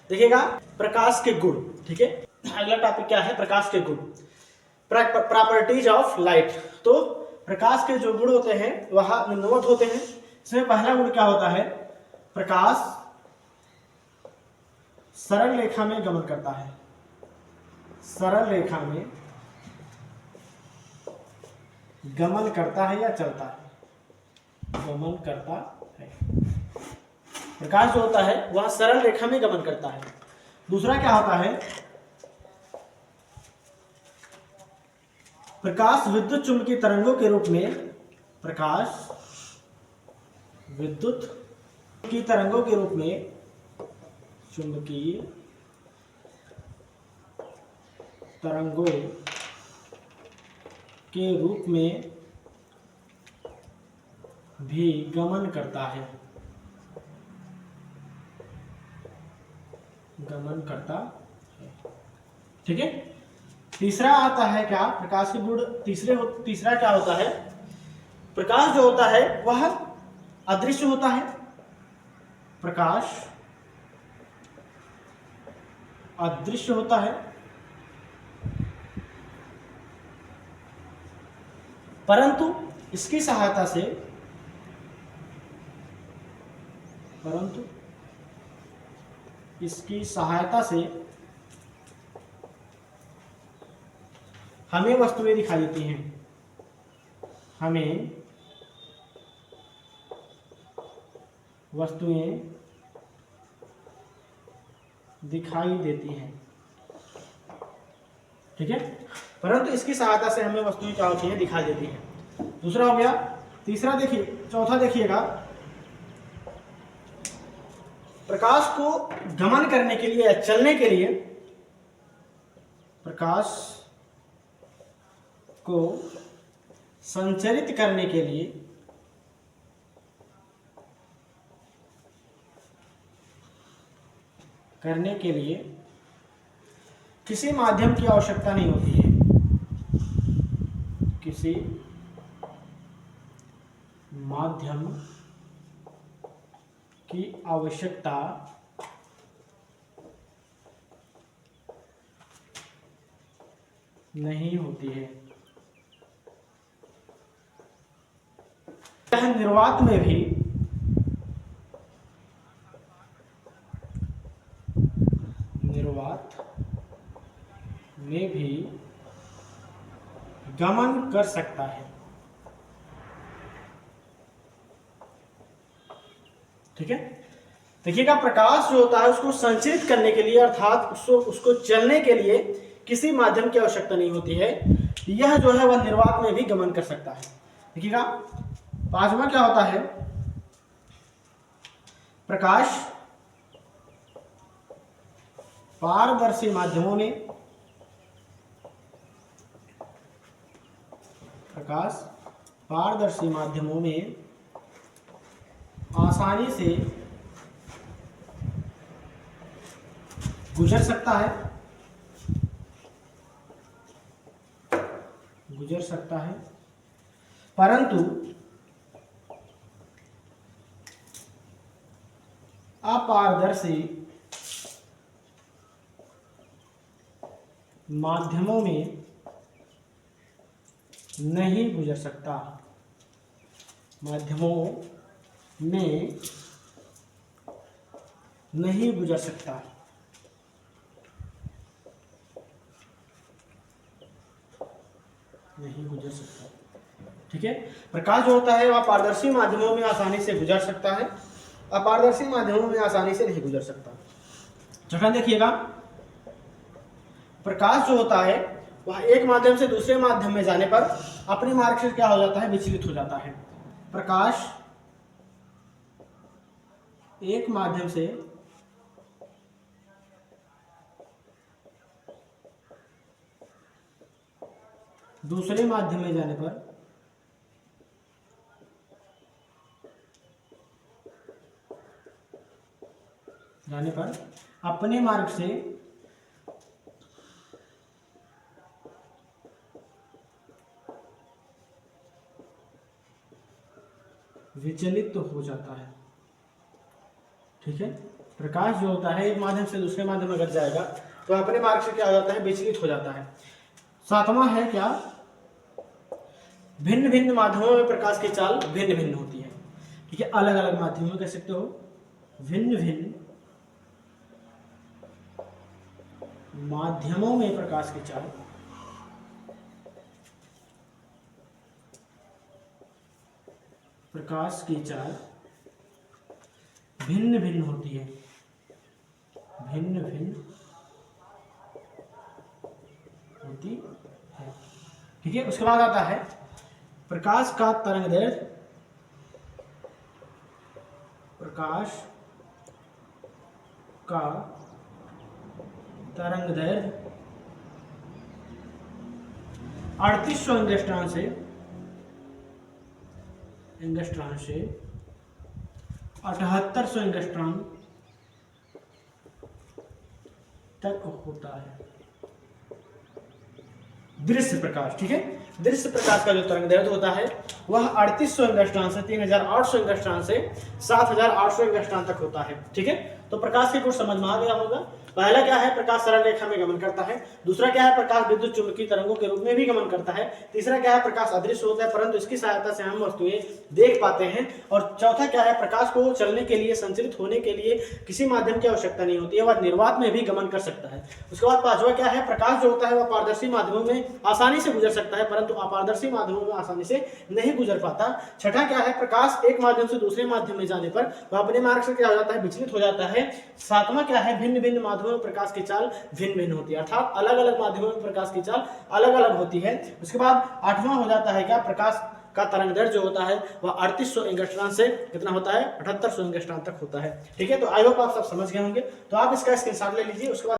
देखिएगा प्रकाश के गुण। ठीक है, अगला टॉपिक क्या है? प्रकाश के गुण, प्रॉपर्टीज ऑफ लाइट। तो प्रकाश के जो गुण होते हैं वह निम्नवत होते हैं। इसमें पहला गुण क्या होता है? प्रकाश सरल रेखा में गमन करता है। सरल रेखा में गमन करता है या चलता है? गमन करता है। प्रकाश जो होता है वह सरल रेखा में गमन करता है। दूसरा क्या होता है? प्रकाश विद्युत चुंबकीय तरंगों के रूप में, प्रकाश विद्युत की तरंगों के रूप में, चुंबकीय तरंगों के रूप में भी गमन करता है। गमन करता है। ठीक है। तीसरा आता है क्या? प्रकाश के गुण तीसरा क्या होता है? प्रकाश जो होता है वह अदृश्य होता है। प्रकाश अदृश्य होता है, परंतु इसकी सहायता से हमें वस्तुएं दिखाई देती हैं। हमें वस्तुएं दिखाई देती हैं। ठीक है, परंतु इसकी सहायता से हमें वस्तुएं क्या होती हैं? दिखाई देती हैं। दूसरा हो गया। तीसरा देखिए, चौथा देखिएगा, प्रकाश को गमन करने के लिए या चलने के लिए, प्रकाश को संचरित करने के लिए किसी माध्यम की आवश्यकता नहीं होती है। किसी माध्यम की आवश्यकता नहीं होती है। निर्वात में भी गमन कर सकता है। ठीक है, देखिएगा प्रकाश जो होता है उसको संचरित करने के लिए अर्थात उसको चलने के लिए किसी माध्यम की आवश्यकता नहीं होती है। यह जो है वह निर्वात में भी गमन कर सकता है। देखिएगा पांचवा क्या होता है? प्रकाश पारदर्शी माध्यमों में आसानी से गुजर सकता है, परंतु अपारदर्शी माध्यमों में नहीं गुजर सकता। माध्यमों में नहीं गुजर सकता। ठीक है, प्रकाश जो होता है वह पारदर्शी माध्यमों में आसानी से गुजर सकता है, अपारदर्शी माध्यमों में आसानी से नहीं गुजर सकता। जगह देखिएगा, प्रकाश जो होता है वह एक माध्यम से दूसरे माध्यम में जाने पर अपने मार्ग से क्या हो जाता है? विचलित हो जाता है। प्रकाश एक माध्यम से दूसरे माध्यम में जाने पर अपने मार्ग से विचलित हो जाता है। ठीक है, प्रकाश जो होता है एक माध्यम से दूसरे माध्यम में अगर जाएगा तो अपने मार्ग से क्या हो जाता है, विचलित हो जाता है। सातवां है क्या, भिन्न भिन्न माध्यमों में प्रकाश की चाल भिन्न भिन्न होती है। ठीक है, अलग अलग माध्यमों में कह सकते हो, भिन्न भिन्न माध्यमों में प्रकाश की चाल भिन्न भिन्न होती है, भिन्न भिन्न होती है। ठीक है, उसके बाद आता है प्रकाश का तरंगदैर्घ्य, प्रकाश का तरंगदैर्घ्य 3800 एंगस्ट्रॉन से 7800 एंगस्ट्रॉन तक होता है। दृश्य प्रकाश, ठीक है, दृश्य प्रकाश का जो तरंगदैर्घ्य होता है वह 3800 एंगस्ट्रॉन से 3800 एंगस्ट्रॉन से 7800 एंगस्ट्रॉन तक होता है। ठीक है, तो प्रकाश के कुछ समझ में आ गया होगा। पहला क्या है, प्रकाश सरल रेखा में गमन करता है। दूसरा क्या है, प्रकाश विद्युत चुंबकीय तरंगों के रूप में भी गमन करता है। तीसरा क्या है, प्रकाश अदृश्य होता है परंतु इसकी सहायता से हम वस्तुएं देख पाते हैं। और चौथा क्या है, प्रकाश को चलने के लिए, संचलित होने के लिए किसी माध्यम की आवश्यकता नहीं होती है, वह निर्वात में भी गमन कर सकता है। उसके बाद पांचवा क्या है, प्रकाश जो होता है वह पारदर्शी माध्यमों में आसानी से गुजर सकता है परंतु अपारदर्शी माध्यमों में आसानी से नहीं गुजर पाता। छठा क्या है, प्रकाश एक माध्यम से दूसरे माध्यम में जाने पर वह अपने मार्ग से क्या हो जाता है, विचलित हो जाता है। सातवां क्या है, भिन्न भिन्न माध्यमों में प्रकाश की चाल भिन्न भिन्न होती है, अर्थात अलग अलग माध्यमों में प्रकाश की चाल अलग अलग होती है। उसके बाद आठवां हो जाता है क्या, प्रकाश का तरंगदैर्घ्य जो होता है वह 3800 एंगस्ट्रॉन से कितना होता है, 7800 एंगस्ट्रॉन तक होता है। ठीक है, तो आई होप आप सब समझ गए होंगे। तो आप इसका स्क्रीनशॉट ले लीजिए। उसके बाद